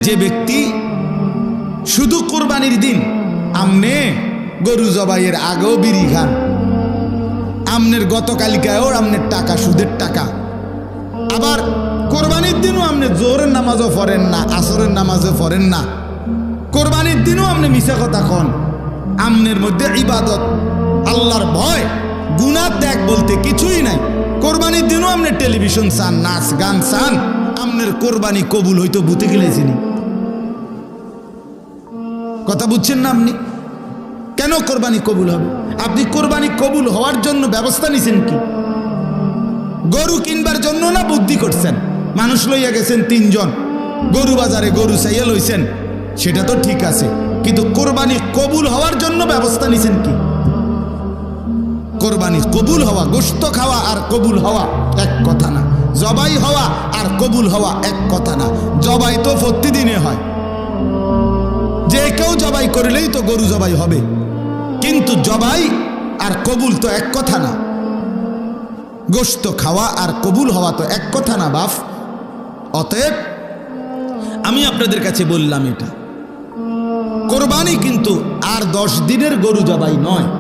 যে ব্যক্তি শুধু কোরবানির দিন আমনে গরু জবাইয়ের আগেও বিড়ি খান, আমনের গতকালিকায়ও আমনের টাকা সুদের টাকা, আবার কোরবানির দিনও আপনি জোহরের নামাজও পড়েন না, আসরের নামাজও পড়েন না, কোরবানির দিনও আপনি মিছা কথা কন, আমনের মধ্যে ইবাদত আল্লাহর ভয় গুনাহ ত্যাগ বলতে কিছুই নাই। কোরবানির দিনও আপনি টেলিভিশন চান, নাচ গান চান, আমনের কোরবানি কবুল হইতো বুতে গেলেছিনি। কথা বুঝছেন না? আপনি কেন কোরবানি কবুল হবে? আপনি কোরবানি কবুল হওয়ার জন্য ব্যবস্থা নিছেন কি? গরু কিনবার জন্য না বুদ্ধি করছেন? মানুষ লইয়া গেছেন তিনজন, গরু বাজারে গরু চাইয়া লইছেন, সেটা তো ঠিক আছে, কিন্তু কোরবানি কবুল হওয়ার জন্য ব্যবস্থা নিছেন কি? কোরবানি কবুল হওয়া, গোশত খাওয়া আর কবুল হওয়া এক কথা না, জবাই হওয়া আর কবুল হওয়া এক কথা না। জবাই তো প্রতিদিনে হয়, যে কেউ জবাই করলেই তো গরু জবাই হবে, কিন্তু জবাই আর কবুল তো এক কথা না। গোশত খাওয়া আর কবুল হওয়া তো এক কথা না বাপ। অতএব আমি আপনাদের কাছে বললাম, এটা কোরবানি কিন্তু আর 10 দিনের গরু জবাই নয়।